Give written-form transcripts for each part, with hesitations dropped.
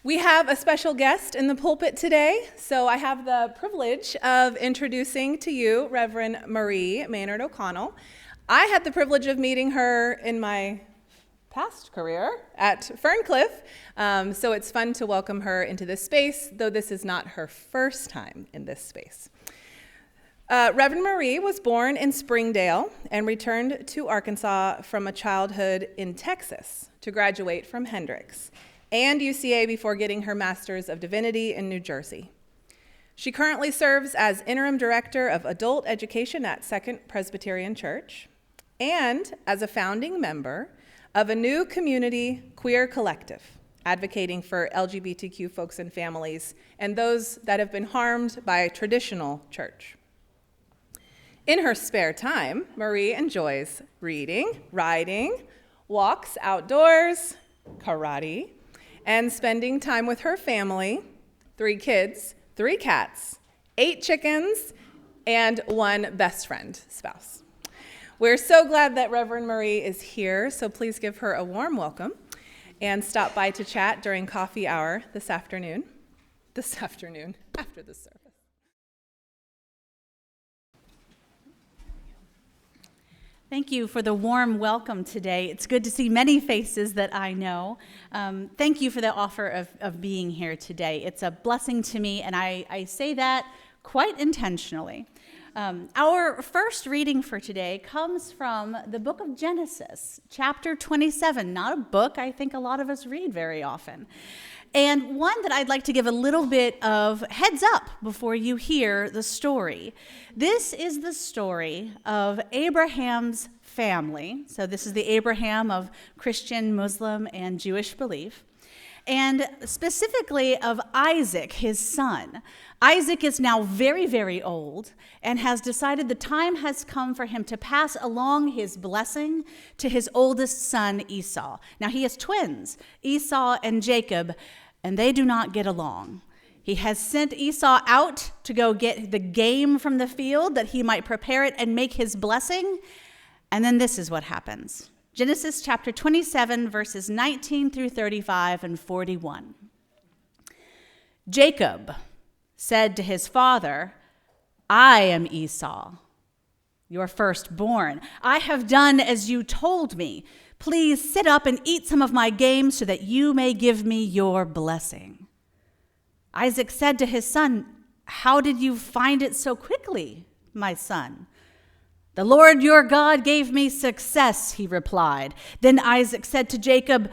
We have a special guest in the pulpit today, so I have the privilege of introducing to you Reverend Marie Mainard O'Connell. I had the privilege of meeting her in my past career at Ferncliff, so it's fun to welcome her into this space, though this is not her first time in this space. Reverend Marie was born in Springdale and returned to Arkansas from a childhood in Texas to graduate from Hendrix and UCA before getting her Master's of Divinity in New Jersey. She currently serves as Interim Director of Adult Education at Second Presbyterian Church and as a founding member of a new community queer collective advocating for LGBTQ folks and families and those that have been harmed by a traditional church. In her spare time, Marie enjoys reading, writing, walks outdoors, karate, and spending time with her family, 3 kids, 3 cats, 8 chickens, and 1 best friend spouse. We're so glad that Reverend Marie is here, so please give her a warm welcome and stop by to chat during coffee hour this afternoon after the service. Thank you for the warm welcome today. It's good to see many faces that I know. Thank you for the offer of being here today. It's a blessing to me, and I say that quite intentionally. Our first reading for today comes from the book of Genesis, chapter 27. Not a book I think a lot of us read very often. And one that I'd like to give a little bit of heads up before you hear the story. This is the story of Abraham's family. So this is the Abraham of Christian, Muslim, and Jewish belief. And specifically of Isaac, his son. Isaac is now very, very old and has decided the time has come for him to pass along his blessing to his oldest son, Esau. Now he has twins, Esau and Jacob, and they do not get along. He has sent Esau out to go get the game from the field that he might prepare it and make his blessing. And then this is what happens. Genesis chapter 27, verses 19 through 35 and 41. Jacob said to his father, "I am Esau, your firstborn. I have done as you told me. Please sit up and eat some of my game so that you may give me your blessing." Isaac said to his son, "How did you find it so quickly, my son?" "The Lord your God gave me success," he replied. Then Isaac said to Jacob,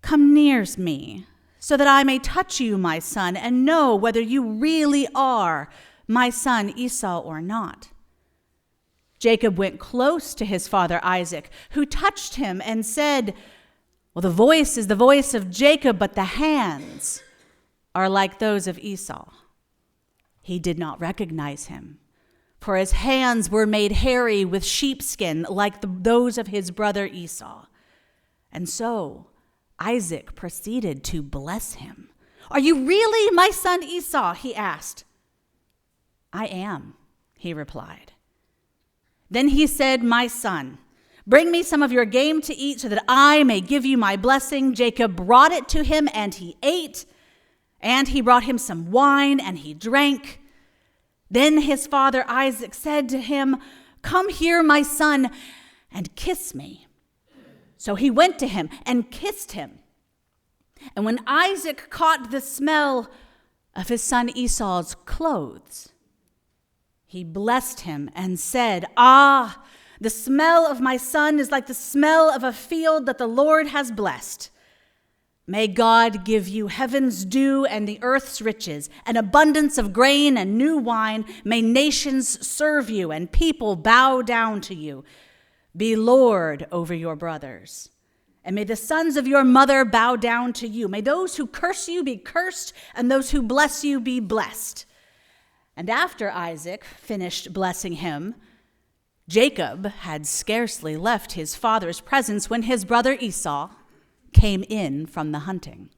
"Come near me, so that I may touch you, my son, and know whether you really are my son Esau or not." Jacob went close to his father Isaac, who touched him and said, "Well, the voice is the voice of Jacob, but the hands are like those of Esau." He did not recognize him, for his hands were made hairy with sheepskin like those of his brother Esau. And so Isaac proceeded to bless him. "Are you really my son Esau?" he asked. "I am," he replied. Then he said, "My son, bring me some of your game to eat so that I may give you my blessing." Jacob brought it to him, and he ate, and he brought him some wine, and he drank. Then his father Isaac said to him, "Come here, my son, and kiss me." So he went to him and kissed him. And when Isaac caught the smell of his son Esau's clothes, he blessed him and said, "Ah, the smell of my son is like the smell of a field that the Lord has blessed. May God give you heaven's dew and the earth's riches, an abundance of grain and new wine. May nations serve you and people bow down to you. Be Lord over your brothers. And may the sons of your mother bow down to you. May those who curse you be cursed, and those who bless you be blessed." And after Isaac finished blessing him, Jacob had scarcely left his father's presence when his brother Esau came in from the hunting.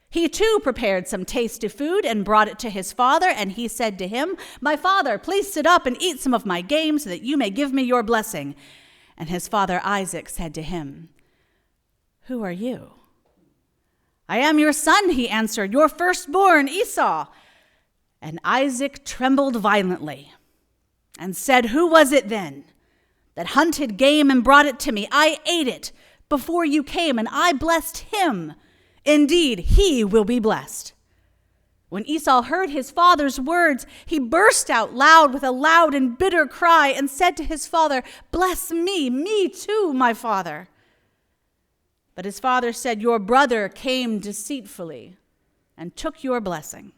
He too prepared some tasty food and brought it to his father, and he said to him, "My father, please sit up and eat some of my game so that you may give me your blessing." And his father Isaac said to him, "Who are you?" I am your son, he answered, your firstborn, Esau. And Isaac trembled violently and said, who was it then that hunted game and brought it to me? I ate it before you came, and I blessed him. Indeed, he will be blessed. When Esau heard his father's words, he burst out loud with a loud and bitter cry and said to his father, bless me too, my father. But his father said, your brother came deceitfully and took your blessing.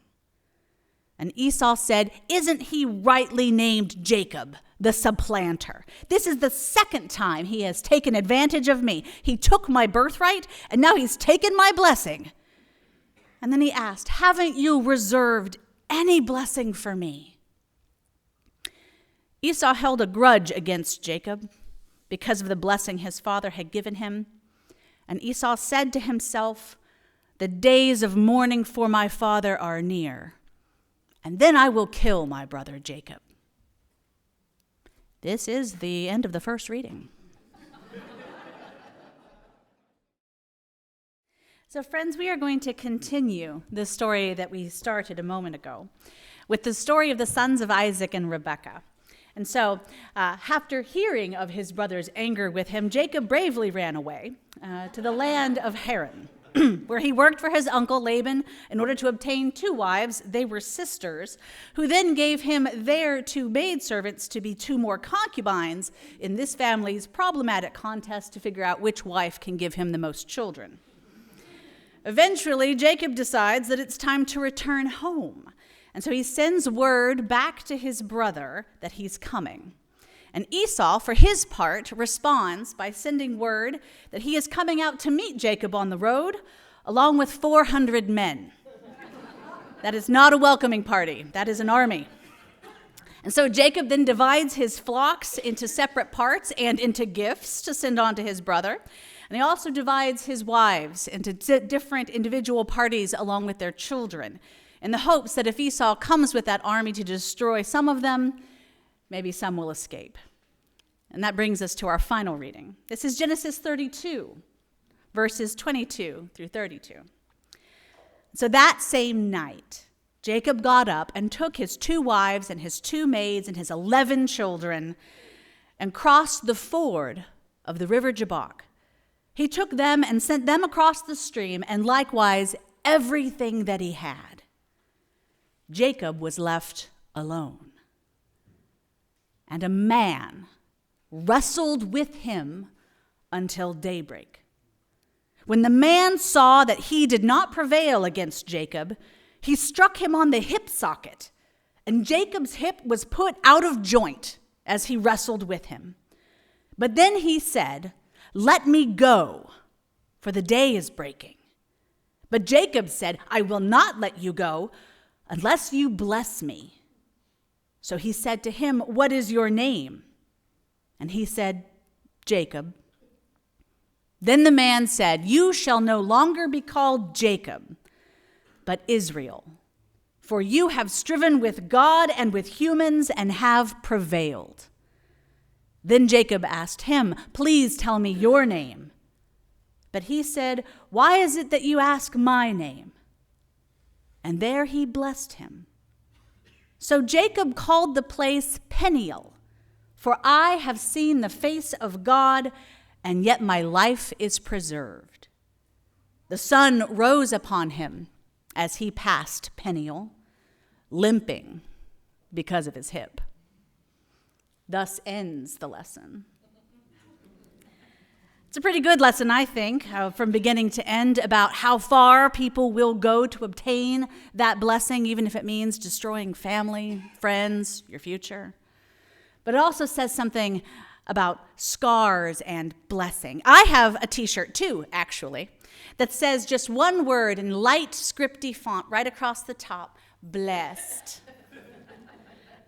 And Esau said, isn't he rightly named Jacob, the supplanter? This is the second time he has taken advantage of me. He took my birthright, and now he's taken my blessing. And then he asked, haven't you reserved any blessing for me? Esau held a grudge against Jacob because of the blessing his father had given him. And Esau said to himself, the days of mourning for my father are near, and then I will kill my brother Jacob. This is the end of the first reading. So friends, we are going to continue the story that we started a moment ago with the story of the sons of Isaac and Rebekah. And so, after hearing of his brother's anger with him, Jacob bravely ran away to the land of Haran, where he worked for his uncle Laban in order to obtain 2 wives. They were sisters, who then gave him their 2 maidservants to be 2 more concubines in this family's problematic contest to figure out which wife can give him the most children. Eventually, Jacob decides that it's time to return home. And so he sends word back to his brother that he's coming. And Esau, for his part, responds by sending word that he is coming out to meet Jacob on the road, along with 400 men. That is not a welcoming party. That is an army. And so Jacob then divides his flocks into separate parts and into gifts to send on to his brother. And he also divides his wives into different individual parties along with their children, in the hopes that if Esau comes with that army to destroy some of them, maybe some will escape. And that brings us to our final reading. This is Genesis 32, verses 22 through 32. So that same night, Jacob got up and took his 2 wives and his 2 maids and his 11 children and crossed the ford of the river Jabbok. He took them and sent them across the stream, and likewise everything that he had. Jacob was left alone. And a man wrestled with him until daybreak. When the man saw that he did not prevail against Jacob, he struck him on the hip socket, and Jacob's hip was put out of joint as he wrestled with him. But then he said, let me go, for the day is breaking. But Jacob said, I will not let you go unless you bless me. So he said to him, what is your name? And he said, Jacob. Then the man said, you shall no longer be called Jacob, but Israel, for you have striven with God and with humans and have prevailed. Then Jacob asked him, please tell me your name. But he said, why is it that you ask my name? And there he blessed him. So Jacob called the place Peniel, for I have seen the face of God, and yet my life is preserved. The sun rose upon him as he passed Peniel, limping because of his hip. Thus ends the lesson. It's a pretty good lesson, I think, from beginning to end, about how far people will go to obtain that blessing, even if it means destroying family, friends, your future. But it also says something about scars and blessing. I have a t-shirt too, actually, that says just one word in light scripty font right across the top, blessed.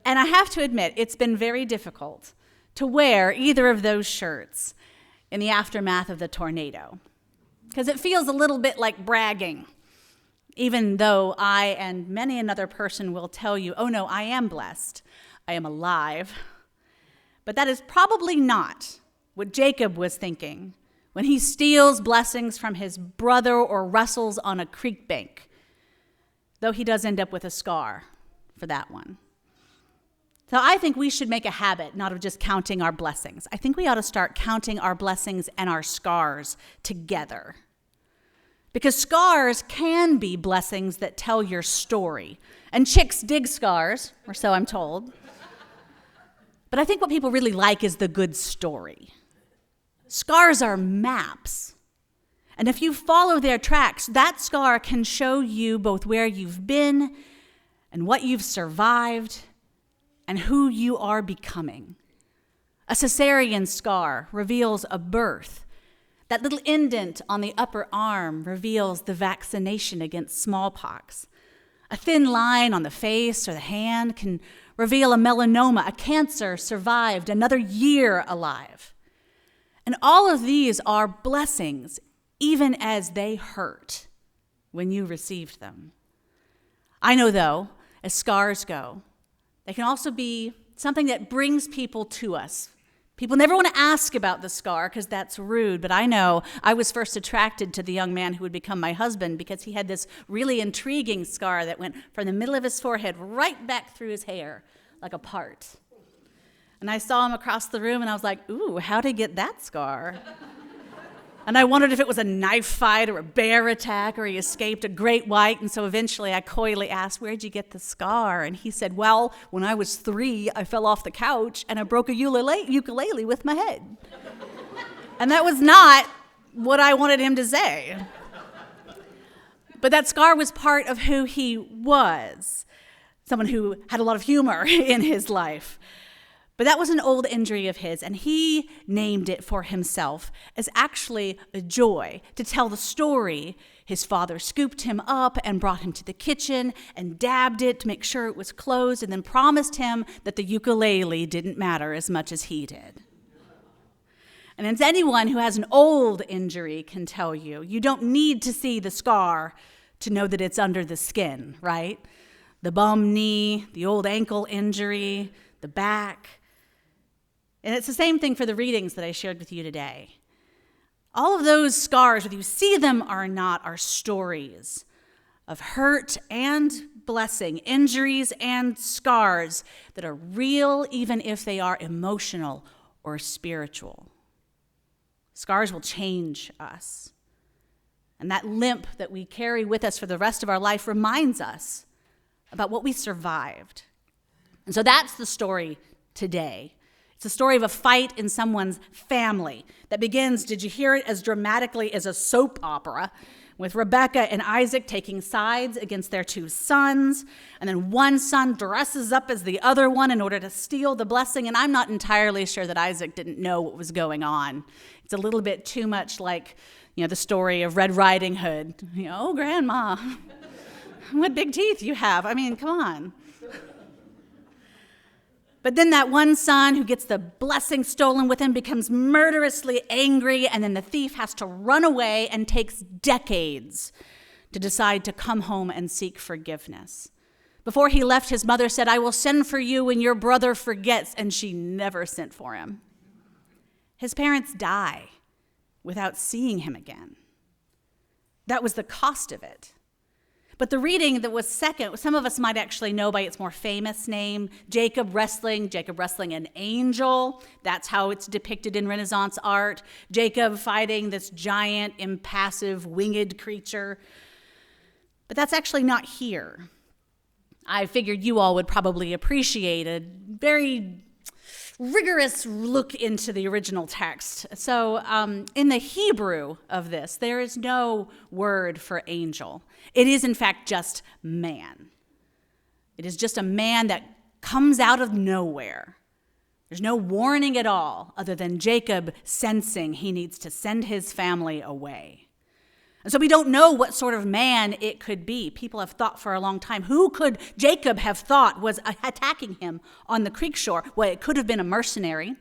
And I have to admit, it's been very difficult to wear either of those shirts in the aftermath of the tornado, because it feels a little bit like bragging, even though I and many another person will tell you, oh no, I am blessed, I am alive. But that is probably not what Jacob was thinking when he steals blessings from his brother or wrestles on a creek bank, though he does end up with a scar for that one. So I think we should make a habit not of just counting our blessings. I think we ought to start counting our blessings and our scars together. Because scars can be blessings that tell your story. And chicks dig scars, or so I'm told. But I think what people really like is the good story. Scars are maps. And if you follow their tracks, that scar can show you both where you've been and what you've survived and who you are becoming. A cesarean scar reveals a birth. That little indent on the upper arm reveals the vaccination against smallpox. A thin line on the face or the hand can reveal a melanoma, a cancer survived another year alive. And all of these are blessings, even as they hurt when you received them. I know, though, as scars go, they can also be something that brings people to us. People never want to ask about the scar because that's rude, but I know I was first attracted to the young man who would become my husband because he had this really intriguing scar that went from the middle of his forehead right back through his hair like a part. And I saw him across the room and I was like, ooh, how'd he get that scar? And I wondered if it was a knife fight or a bear attack or he escaped a great white. And so eventually I coyly asked, where'd you get the scar? And he said, well, when I was 3, I fell off the couch and I broke a ukulele with my head. And that was not what I wanted him to say. But that scar was part of who he was, someone who had a lot of humor in his life. But that was an old injury of his, and he named it for himself as actually a joy to tell the story. His father scooped him up and brought him to the kitchen and dabbed it to make sure it was closed and then promised him that the ukulele didn't matter as much as he did. And as anyone who has an old injury can tell you, you don't need to see the scar to know that it's under the skin, right? The bum knee, the old ankle injury, the back. And it's the same thing for the readings that I shared with you today. All of those scars, whether you see them or not, are stories of hurt and blessing, injuries and scars that are real even if they are emotional or spiritual. Scars will change us. And that limp that we carry with us for the rest of our life reminds us about what we survived. And so that's the story today. It's the story of a fight in someone's family that begins, did you hear it, as dramatically as a soap opera, with Rebecca and Isaac taking sides against their 2 sons, and then one son dresses up as the other one in order to steal the blessing, and I'm not entirely sure that Isaac didn't know what was going on. It's a little bit too much like, the story of Red Riding Hood. Oh, Grandma, what big teeth you have. I mean, come on. But then that one son who gets the blessing stolen with him becomes murderously angry, and then the thief has to run away and takes decades to decide to come home and seek forgiveness. Before he left, his mother said, I will send for you when your brother forgets, and she never sent for him. His parents die without seeing him again. That was the cost of it. But the reading that was second, some of us might actually know by its more famous name, Jacob wrestling an angel. That's how it's depicted in Renaissance art. Jacob fighting this giant, impassive, winged creature. But that's actually not here. I figured you all would probably appreciate a very rigorous look into the original text. So in the Hebrew of this, there is no word for angel. It is, in fact, just man. It is just a man that comes out of nowhere. There's no warning at all other than Jacob sensing he needs to send his family away. And so we don't know what sort of man it could be. People have thought for a long time, who could Jacob have thought was attacking him on the creek shore? Well, it could have been a mercenary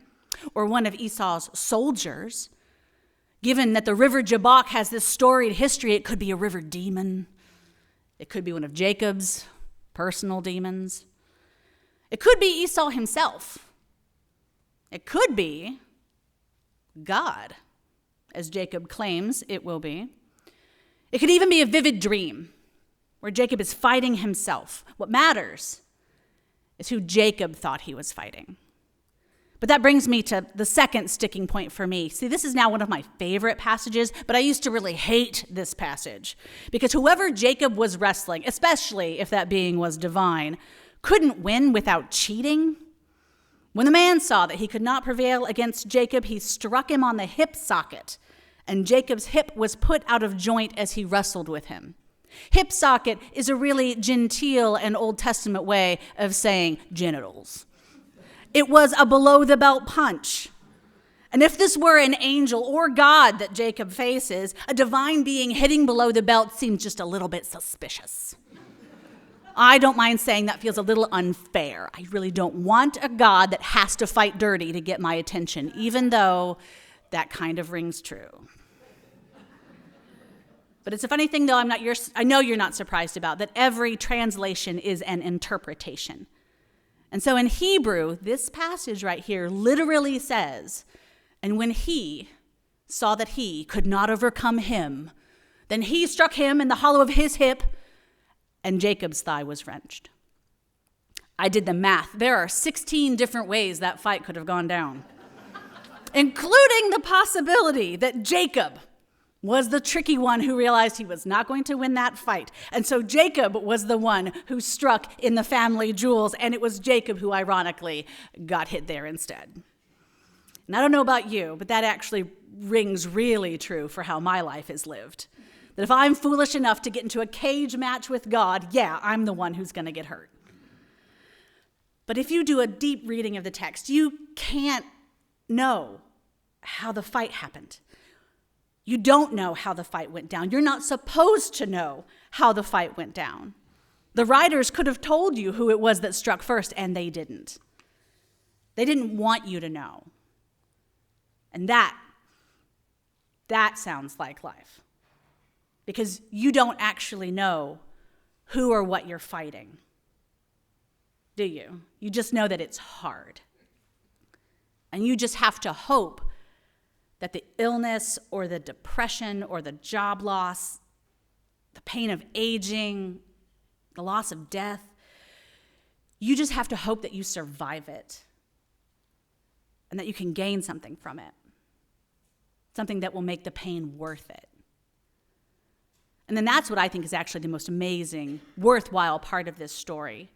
or one of Esau's soldiers. Given that the river Jabbok has this storied history, it could be a river demon. It could be one of Jacob's personal demons. It could be Esau himself. It could be God. as Jacob claims it will be. It could even be a vivid dream where Jacob is fighting himself. What matters is who Jacob thought he was fighting. But that brings me to the second sticking point for me. See, this is now one of my favorite passages, but I used to really hate this passage because whoever Jacob was wrestling, especially if that being was divine, couldn't win without cheating. When the man saw that he could not prevail against Jacob, he struck him on the hip socket, and Jacob's hip was put out of joint as he wrestled with him. Hip socket is a really genteel and Old Testament way of saying genitals. It was a below-the-belt punch. And if this were an angel or God that Jacob faces, a divine being hitting below the belt seems just a little bit suspicious. I don't mind saying that feels a little unfair. I really don't want a God that has to fight dirty to get my attention, even though that kind of rings true. But it's a funny thing, though, I know you're not surprised about, that every translation is an interpretation. And so in Hebrew, this passage right here literally says, and when he saw that he could not overcome him, then he struck him in the hollow of his hip, and Jacob's thigh was wrenched. I did the math. There are 16 different ways that fight could have gone down, including the possibility that Jacob was the tricky one who realized he was not going to win that fight. And so Jacob was the one who struck in the family jewels, and it was Jacob who ironically got hit there instead. And I don't know about you, but that actually rings really true for how my life is lived. That if I'm foolish enough to get into a cage match with God, yeah, I'm the one who's going to get hurt. But if you do a deep reading of the text, you can't know how the fight happened. You don't know how the fight went down. You're not supposed to know how the fight went down. The writers could have told you who it was that struck first, and they didn't. They didn't want you to know. And that sounds like life. Because you don't actually know who or what you're fighting. Do you? You just know that it's hard. And you just have to hope that the illness or the depression or the job loss, the pain of aging, the loss of death, you just have to hope that you survive it and that you can gain something from it, something that will make the pain worth it. And then that's what I think is actually the most amazing, worthwhile part of this story,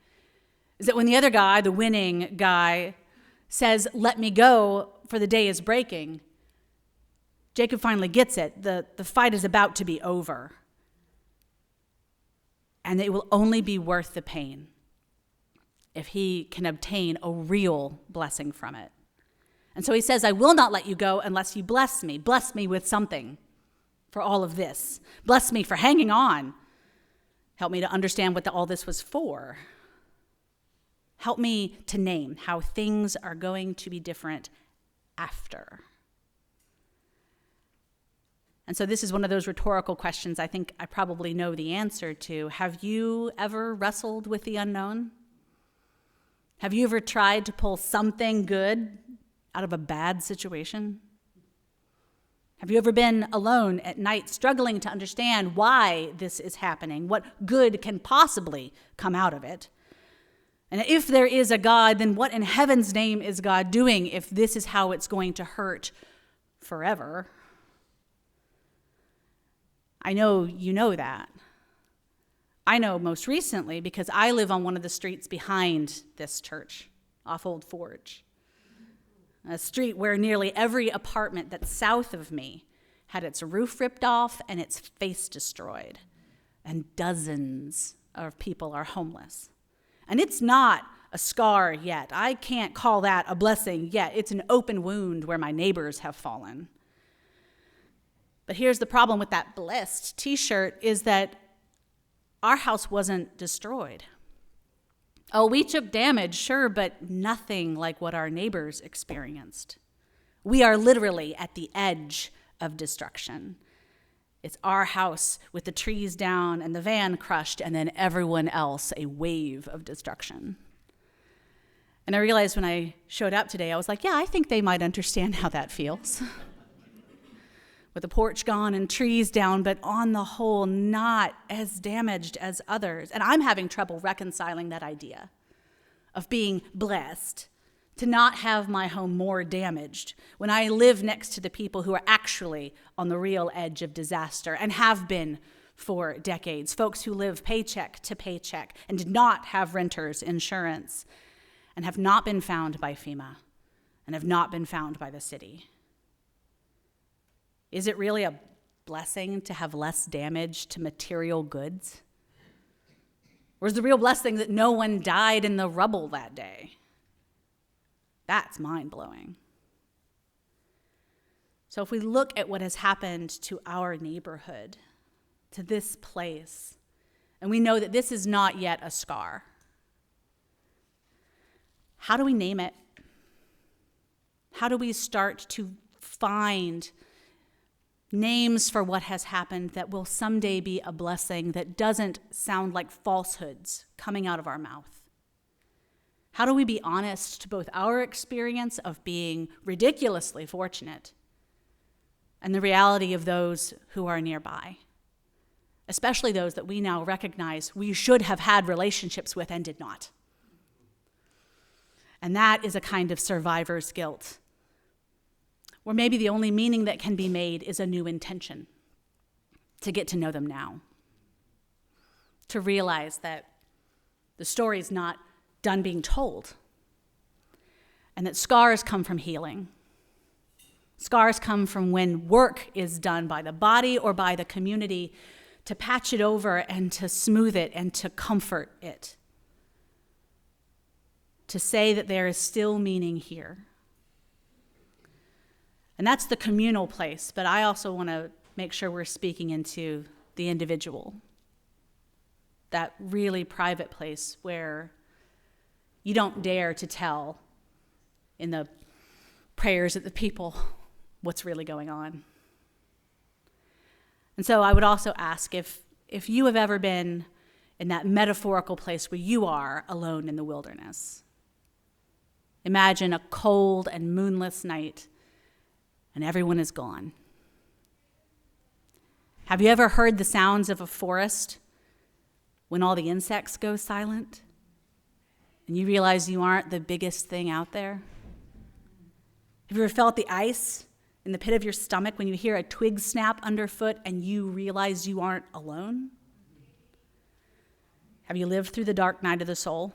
is that when the other guy, the winning guy, says, "Let me go, for the day is breaking," Jacob finally gets it. The fight is about to be over. And it will only be worth the pain if he can obtain a real blessing from it. And so he says, "I will not let you go unless you bless me. Bless me with something for all of this. Bless me for hanging on. Help me to understand what all this was for. Help me to name how things are going to be different after." And so this is one of those rhetorical questions I think I probably know the answer to. Have you ever wrestled with the unknown? Have you ever tried to pull something good out of a bad situation? Have you ever been alone at night struggling to understand why this is happening, what good can possibly come out of it? And if there is a God, then what in heaven's name is God doing if this is how it's going to hurt forever? I know you know that. I know most recently because I live on one of the streets behind this church, off Old Forge. A street where nearly every apartment that's south of me had its roof ripped off and its face destroyed. And dozens of people are homeless. And it's not a scar yet. I can't call that a blessing yet. It's an open wound where my neighbors have fallen. But here's the problem with that blessed t-shirt is that our house wasn't destroyed. Oh, we took damage, sure, but nothing like what our neighbors experienced. We are literally at the edge of destruction. It's our house with the trees down and the van crushed, and then everyone else, a wave of destruction. And I realized when I showed up today, I was like, yeah, I think they might understand how that feels. with a porch gone and trees down, but on the whole, not as damaged as others. And I'm having trouble reconciling that idea of being blessed to not have my home more damaged when I live next to the people who are actually on the real edge of disaster and have been for decades, folks who live paycheck to paycheck and did not have renter's insurance and have not been found by FEMA and have not been found by the city. Is it really a blessing to have less damage to material goods? Or is the real blessing that no one died in the rubble that day? That's mind-blowing. So if we look at what has happened to our neighborhood, to this place, and we know that this is not yet a scar, how do we name it? How do we start to find names for what has happened that will someday be a blessing that doesn't sound like falsehoods coming out of our mouth? How do we be honest to both our experience of being ridiculously fortunate and the reality of those who are nearby, especially those that we now recognize we should have had relationships with and did not? And that is a kind of survivor's guilt, where maybe the only meaning that can be made is a new intention to get to know them now, to realize that the story is not done being told, and that scars come from healing. Scars come from when work is done by the body or by the community to patch it over and to smooth it and to comfort it, to say that there is still meaning here. And that's the communal place, but I also want to make sure we're speaking into the individual, that really private place where you don't dare to tell in the prayers of the people what's really going on. And so I would also ask if you have ever been in that metaphorical place where you are alone in the wilderness. Imagine a cold and moonless night and everyone is gone. Have you ever heard the sounds of a forest when all the insects go silent and you realize you aren't the biggest thing out there? Have you ever felt the ice in the pit of your stomach when you hear a twig snap underfoot and you realize you aren't alone? Have you lived through the dark night of the soul,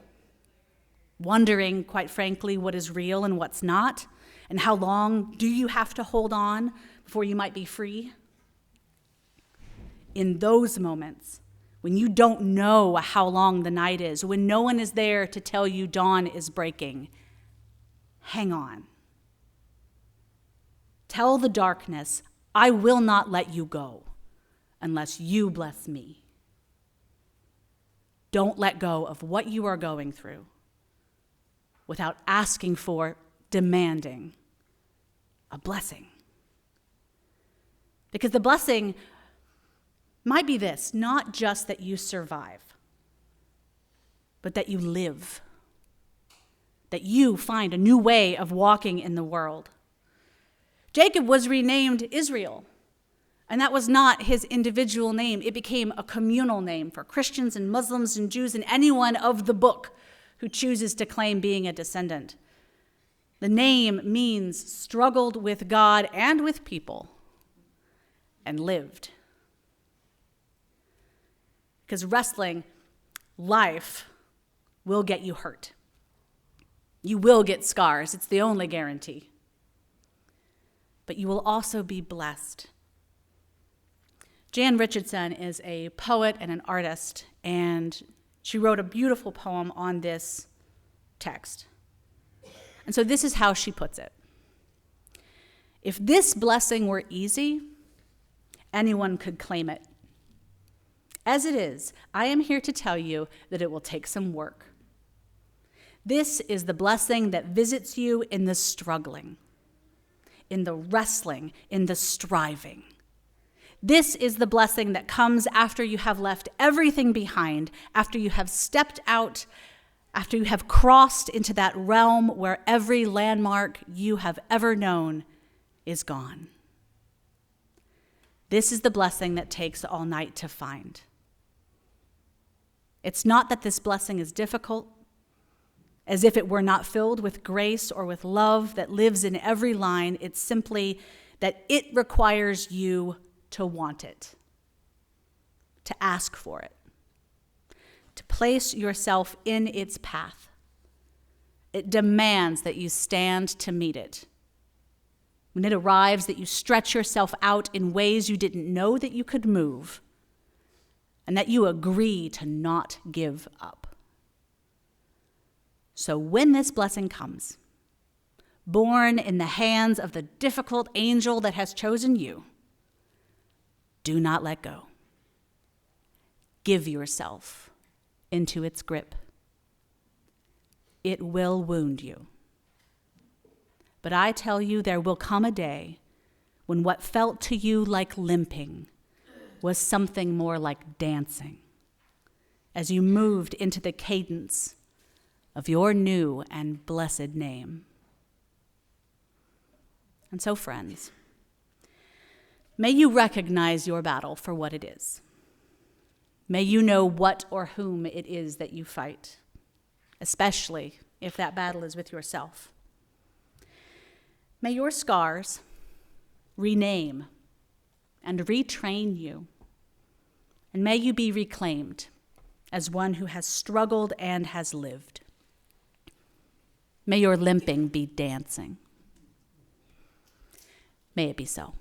wondering, quite frankly, what is real and what's not? And how long do you have to hold on before you might be free? In those moments, when you don't know how long the night is, when no one is there to tell you dawn is breaking, hang on. Tell the darkness, I will not let you go unless you bless me. Don't let go of what you are going through without asking for, demanding a blessing. Because the blessing might be this, not just that you survive, but that you live, that you find a new way of walking in the world. Jacob was renamed Israel, and that was not his individual name. It became a communal name for Christians and Muslims and Jews and anyone of the book who chooses to claim being a descendant. The name means struggled with God and with people and lived. Because wrestling, life, will get you hurt. You will get scars. It's the only guarantee. But you will also be blessed. Jan Richardson is a poet and an artist, and she wrote a beautiful poem on this text. And so this is how she puts it. If this blessing were easy, anyone could claim it. As it is, I am here to tell you that it will take some work. This is the blessing that visits you in the struggling, in the wrestling, in the striving. This is the blessing that comes after you have left everything behind, after you have stepped out, after you have crossed into that realm where every landmark you have ever known is gone. This is the blessing that takes all night to find. It's not that this blessing is difficult, as if it were not filled with grace or with love that lives in every line. It's simply that it requires you to want it, to ask for it, to place yourself in its path. It demands that you stand to meet it. When it arrives, that you stretch yourself out in ways you didn't know that you could move, and that you agree to not give up. So when this blessing comes, born in the hands of the difficult angel that has chosen you, do not let go. Give yourself into its grip. It will wound you. But I tell you, there will come a day when what felt to you like limping was something more like dancing, as you moved into the cadence of your new and blessed name. And so, friends, may you recognize your battle for what it is. May you know what or whom it is that you fight, especially if that battle is with yourself. May your scars rename and retrain you, and may you be reclaimed as one who has struggled and has lived. May your limping be dancing. May it be so.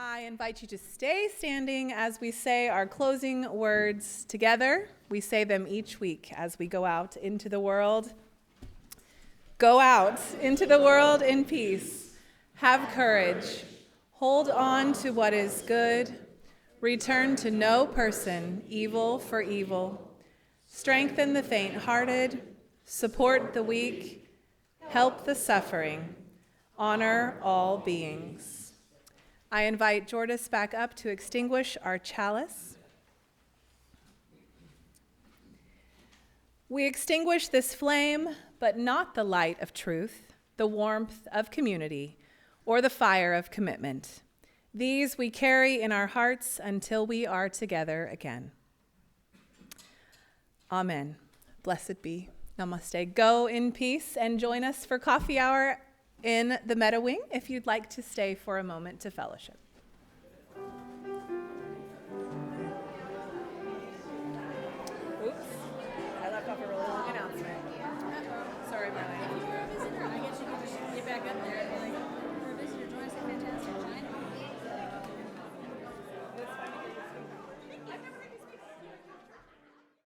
I invite you to stay standing as we say our closing words together. We say them each week as we go out into the world. Go out into the world in peace. Have courage. Hold on to what is good. Return to no person evil for evil. Strengthen the faint-hearted. Support the weak. Help the suffering. Honor all beings. I invite Jordis back up to extinguish our chalice. We extinguish this flame, but not the light of truth, the warmth of community, or the fire of commitment. These we carry in our hearts until we are together again. Amen. Blessed be. Namaste. Go in peace and join us for coffee hour in the Meadow Wing if you'd like to stay for a moment to fellowship.